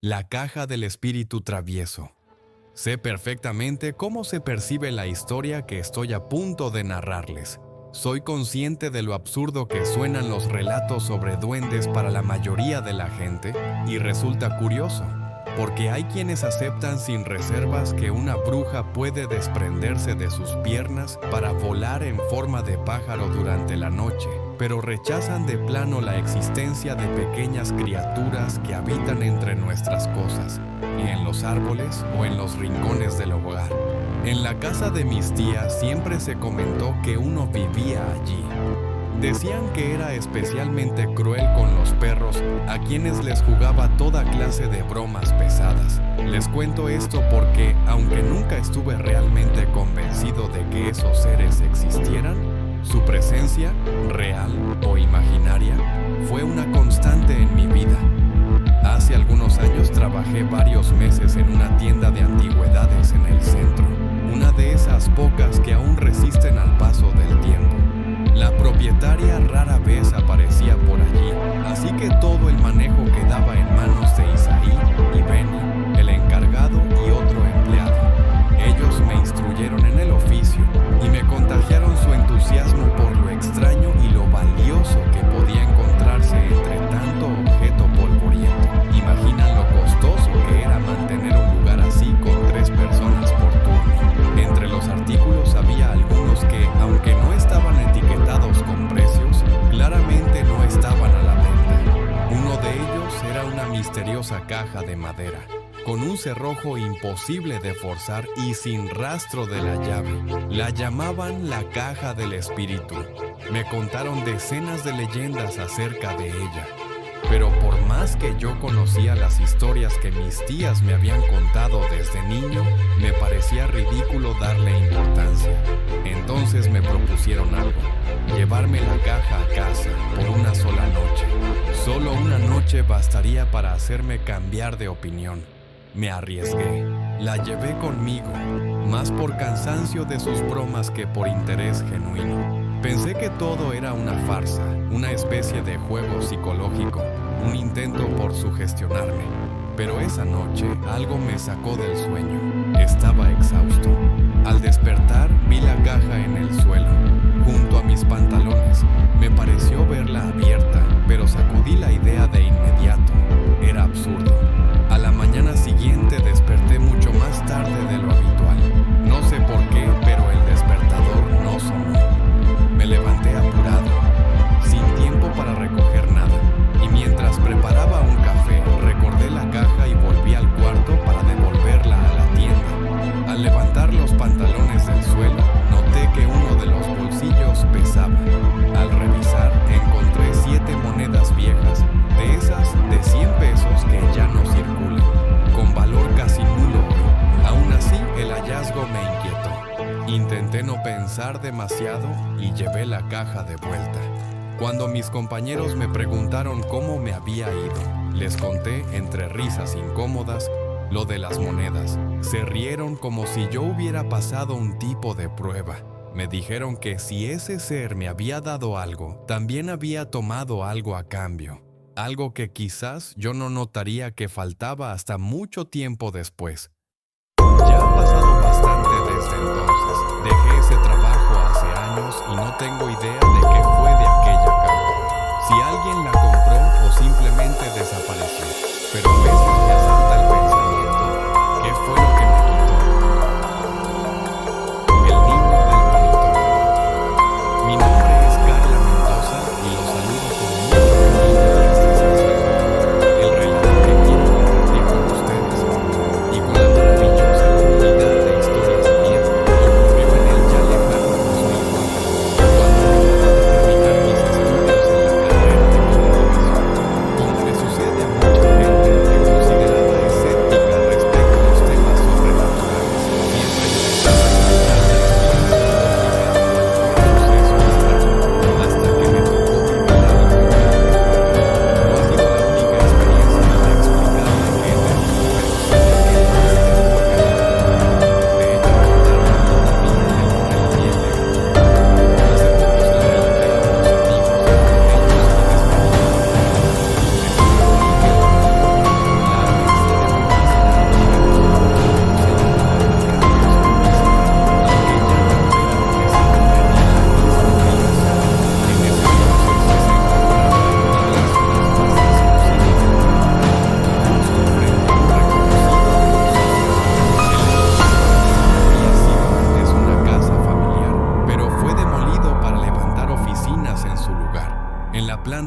La caja del espíritu travieso. Sé perfectamente cómo se percibe la historia que estoy a punto de narrarles. Soy consciente de lo absurdo que suenan los relatos sobre duendes para la mayoría de la gente y resulta curioso, porque hay quienes aceptan sin reservas que una bruja puede desprenderse de sus piernas para volar en forma de pájaro durante la noche, pero rechazan de plano la existencia de pequeñas criaturas que habitan entre nuestras cosas, y en los árboles o en los rincones del hogar. En la casa de mis tías siempre se comentó que uno vivía allí. Decían que era especialmente cruel con los perros, a quienes les jugaba toda clase de bromas pesadas. Les cuento esto porque, aunque nunca estuve realmente convencido de que esos seres existieran, su presencia, real o imaginaria, fue una constante en mi vida. Hace algunos años trabajé varios meses en una tienda de antigüedades en el centro, una de esas pocas que aún resisten al paso del tiempo. La propietaria rara vez aparecía por allí, así que todo el manejo quedaba en manos de Isaí y Benny, el encargado y otro empleado. Ellos me instruyeron en el oficio y me contagiaron su entusiasmo por lo extraño y lo valioso que podía encontrarse entre tanto objeto polvoriento. ¿Imaginan lo costoso que era mantener un lugar así con 3 personas por turno? Entre los artículos había algunos que, aunque no estaban etiquetados con precios, claramente no estaban a la venta. Uno de ellos era una misteriosa caja de madera, con un cerrojo imposible de forzar y sin rastro de la llave. La llamaban la caja del espíritu. Me contaron decenas de leyendas acerca de ella. Pero por más que yo conocía las historias que mis tías me habían contado desde niño, me parecía ridículo darle importancia. Entonces me propusieron algo: llevarme la caja a casa por una sola noche. Solo una noche bastaría para hacerme cambiar de opinión. Me arriesgué. La llevé conmigo, más por cansancio de sus bromas que por interés genuino. Pensé que todo era una farsa, una especie de juego psicológico, un intento por sugestionarme. Pero esa noche algo me sacó del sueño. Estaba exhausto. Al despertar vi la caja en el suelo, junto a mis pantalones. Me pareció verla abierta, pero sacudí la idea de inmediato. Era absurdo. A la mañana siguiente desperté mucho más tarde de lo habitual. No sé por qué, pero el despertador no sonó. Me levanté apurado, sin tiempo para recoger nada, y mientras preparaba un café, recordé la caja y volví al cuarto para devolverla a la tienda. Al levantar los pantalones del suelo, noté que uno de los bolsillos pesaba. Al revisar, encontré 7 monedas viejas, de esas de 100 pesos que ya no circulan, con valor casi nulo. Aún así, el hallazgo me inquietó. Intenté no pensar demasiado y llevé la caja de vuelta. Cuando mis compañeros me preguntaron cómo me había ido, les conté entre risas incómodas lo de las monedas. Se rieron como si yo hubiera pasado un tipo de prueba. Me dijeron que si ese ser me había dado algo, también había tomado algo a cambio. Algo que quizás yo no notaría que faltaba hasta mucho tiempo después. Ya ha pasado bastante desde entonces. Dejé ese trabajo hace años y no tengo idea de qué fue de aquella caja. Si alguien la compró o simplemente desapareció. Pero a veces me asalta el pensamiento: ¿qué fue lo que me quitó? El niño del monitor. Mi nombre es Carla Mendoza y los saludo con mucho cariño desde San Salvador. El relato que quiero compartir con ustedes y con la maravillosa comunidad de historias de miedo ocurrió en el ya lejano 2004, cuando acababa de terminar mis estudios en la carrera de comunicación. Como le sucede a mucha gente que consigue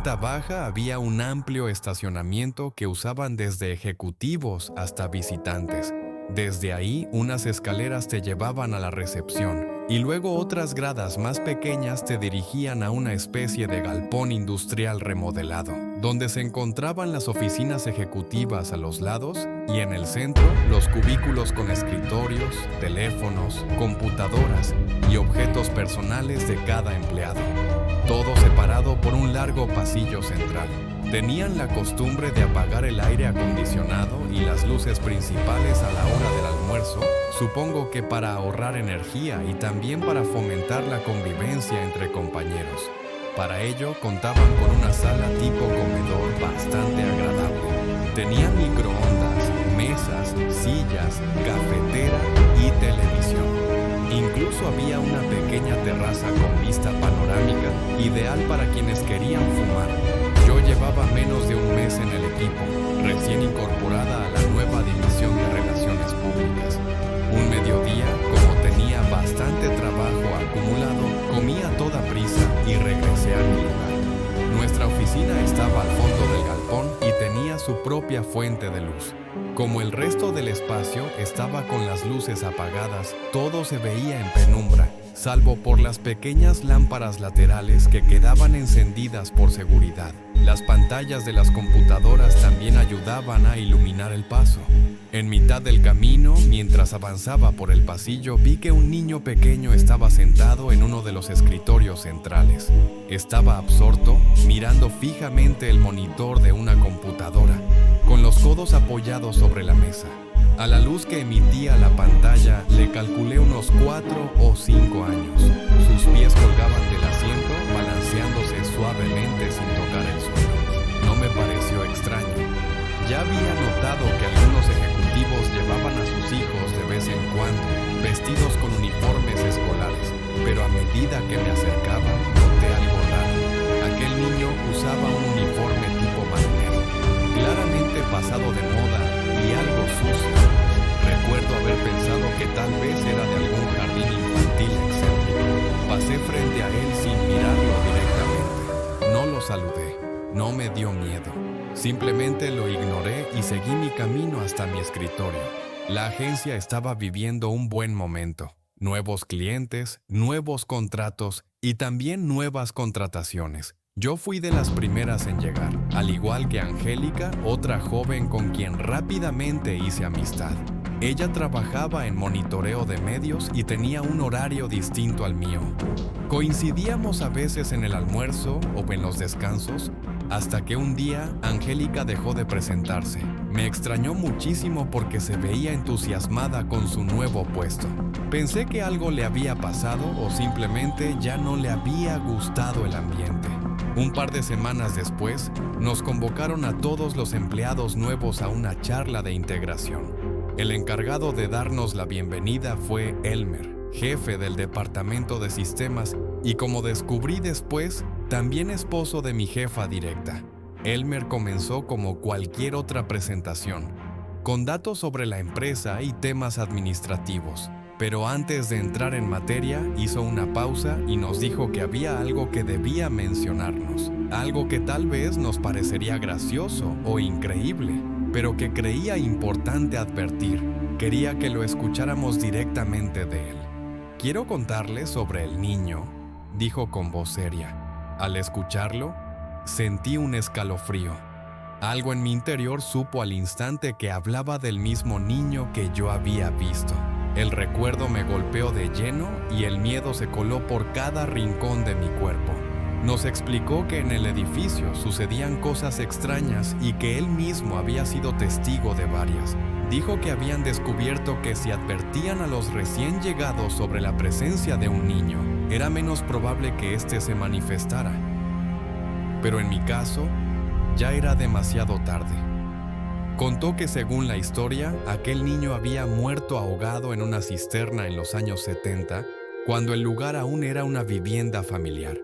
planta baja había un amplio estacionamiento que usaban desde ejecutivos hasta visitantes. Desde ahí, unas escaleras te llevaban a la recepción y luego otras gradas más pequeñas te dirigían a una especie de galpón industrial remodelado, donde se encontraban las oficinas ejecutivas a los lados y en el centro los cubículos con escritorios, teléfonos, computadoras y objetos personales de cada empleado. Todo separado por un largo pasillo central. Tenían la costumbre de apagar el aire acondicionado y las luces principales a la hora del almuerzo, supongo que para ahorrar energía y también para fomentar la convivencia entre compañeros. Para ello contaban con una sala tipo comedor bastante agradable. Tenía microondas, mesas, sillas, cafetera y televisión. Incluso había una pequeña terraza con vista panorámica, ideal para quienes querían fumar. Yo llevaba menos de un mes en el equipo, recién incorporada a la nueva división de Relaciones Públicas. Un mediodía, como tenía bastante trabajo acumulado, comí a toda prisa y regresé a mi lugar. Nuestra oficina estaba al fondo del galpón y tenía su propia fuente de luz. Como el resto del espacio estaba con las luces apagadas, todo se veía en penumbra, salvo por las pequeñas lámparas laterales que quedaban encendidas por seguridad. Las pantallas de las computadoras también ayudaban a iluminar el paso. En mitad del camino, mientras avanzaba por el pasillo, vi que un niño pequeño estaba sentado en uno de los escritorios centrales. Estaba absorto, mirando fijamente el monitor de una computadora, con los codos apoyados sobre la mesa. A la luz que emitía la pantalla, le calculé unos 4 o 5 años. Sus pies colgaban del asiento, balanceándose suavemente sin tocar el suelo. No me pareció extraño. Ya había notado que algunos ejecutivos llevaban a sus hijos de vez en cuando, vestidos con uniformes escolares, pero a medida que me acercaba, noté algo raro. Aquel niño usaba un uniforme tipo marinero, claramente pasado de moda y algo sucio. Recuerdo haber pensado que tal vez era de algún jardín infantil excéntrico. Pasé frente a él sin mirarlo directamente. No lo saludé, no me dio miedo. Simplemente lo ignoré y seguí mi camino hasta mi escritorio. La agencia estaba viviendo un buen momento. Nuevos clientes, nuevos contratos y también nuevas contrataciones. Yo fui de las primeras en llegar, al igual que Angélica, otra joven con quien rápidamente hice amistad. Ella trabajaba en monitoreo de medios y tenía un horario distinto al mío. Coincidíamos a veces en el almuerzo o en los descansos, hasta que un día Angélica dejó de presentarse. Me extrañó muchísimo porque se veía entusiasmada con su nuevo puesto. Pensé que algo le había pasado o simplemente ya no le había gustado el ambiente. Un par de semanas después, nos convocaron a todos los empleados nuevos a una charla de integración. El encargado de darnos la bienvenida fue Elmer, jefe del departamento de sistemas y, como descubrí después, también esposo de mi jefa directa. Elmer comenzó como cualquier otra presentación, con datos sobre la empresa y temas administrativos. Pero antes de entrar en materia, hizo una pausa y nos dijo que había algo que debía mencionarnos, algo que tal vez nos parecería gracioso o increíble, pero que creía importante advertir. Quería que lo escucháramos directamente de él. Quiero contarles sobre el niño, dijo con voz seria. Al escucharlo, sentí un escalofrío. Algo en mi interior supo al instante que hablaba del mismo niño que yo había visto. El recuerdo me golpeó de lleno y el miedo se coló por cada rincón de mi cuerpo. Nos explicó que en el edificio sucedían cosas extrañas y que él mismo había sido testigo de varias. Dijo que habían descubierto que si advertían a los recién llegados sobre la presencia de un niño, era menos probable que éste se manifestara. Pero en mi caso, ya era demasiado tarde. Contó que según la historia, aquel niño había muerto ahogado en una cisterna en los años 70, cuando el lugar aún era una vivienda familiar.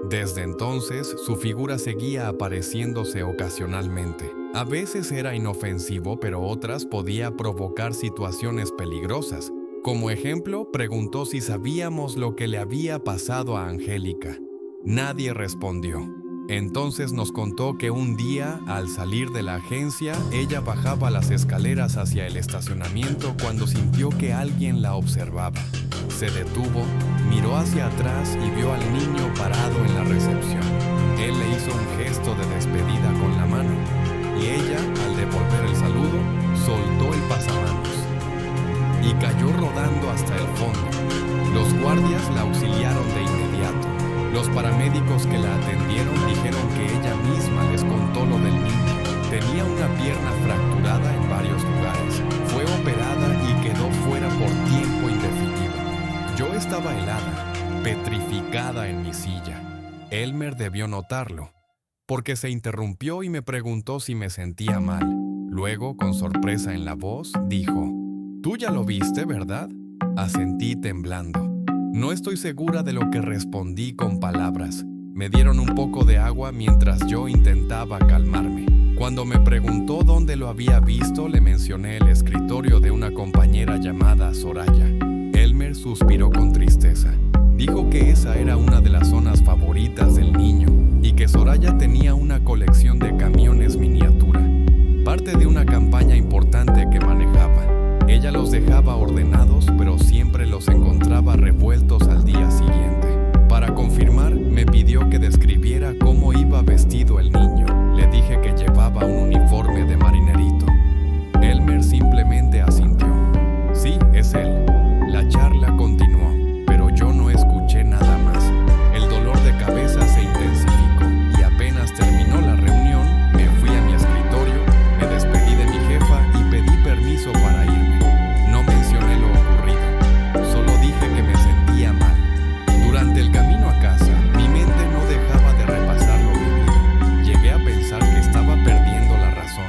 Desde entonces, su figura seguía apareciéndose ocasionalmente. A veces era inofensivo, pero otras podía provocar situaciones peligrosas. Como ejemplo, preguntó si sabíamos lo que le había pasado a Angélica. Nadie respondió. Entonces nos contó que un día, al salir de la agencia, ella bajaba las escaleras hacia el estacionamiento cuando sintió que alguien la observaba. Se detuvo, miró hacia atrás y vio al niño parado en la recepción. Él le hizo un gesto de despedida con la mano y ella, al devolver el saludo, soltó el pasamanos y cayó rodando hasta el fondo. Los guardias la auxiliaron de inmediato. Los paramédicos que la atendieron dijeron que ella misma les contó lo del niño. Tenía una pierna fracturada en varios lugares. Fue operada y quedó fuera por tiempo indefinido. Yo estaba helada, petrificada en mi silla. Elmer debió notarlo, porque se interrumpió y me preguntó si me sentía mal. Luego, con sorpresa en la voz, dijo: «Tú ya lo viste, ¿verdad?». Asentí temblando. No estoy segura de lo que respondí con palabras. Me dieron un poco de agua mientras yo intentaba calmarme. Cuando me preguntó dónde lo había visto, le mencioné el escritorio de una compañera llamada Soraya. Elmer suspiró con tristeza. Dijo que esa era una de las zonas favoritas del niño y que Soraya tenía una colección de camiones miniatura, parte de una campaña importante que manejaba. Ella los dejaba ordenados, pero siempre los encontraba revueltos al día siguiente. Para confirmar, me pidió que describiera cómo iba vestido el niño. Le dije que llevaba un uniforme de marinerito. Elmer simplemente asintió. Sí, es él. La charla continuó, pero yo no escuché nada más. El dolor de cabeza se intensificó y apenas terminó la reunión, me fui a mi escritorio, me despedí de mi jefa y pedí permiso para irme. No mencioné lo ocurrido, solo dije que me sentía mal. Durante el camino a casa, mi mente no dejaba de repasar lo vivido. Llegué a pensar que estaba perdiendo la razón.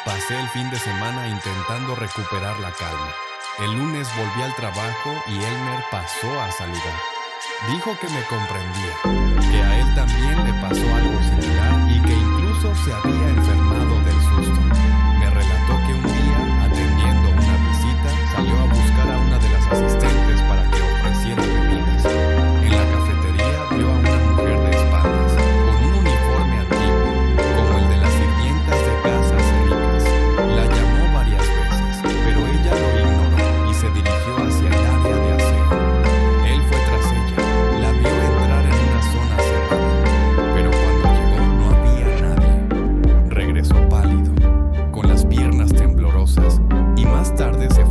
Pasé el fin de semana intentando recuperar la calma. El lunes volví al trabajo y Elmer pasó a saludar. Dijo que me comprendía, que a él también le pasó algo similar y que incluso se había enfermado del susto. Me relató que un día, atendiendo una visita, salió a buscar a una de las asistentes para que ofreciera bebidas. En la cafetería vio a una mujer de espaldas, con un uniforme antiguo, como el de las sirvientas de casas ricas. La llamó varias veces, pero ella lo ignoró y se dirigió hacia el área de aseo. Él fue tras ella, la vio entrar en una zona cerrada, pero cuando llegó no había nadie. Regresó pálido, con las piernas temblorosas, y más tarde se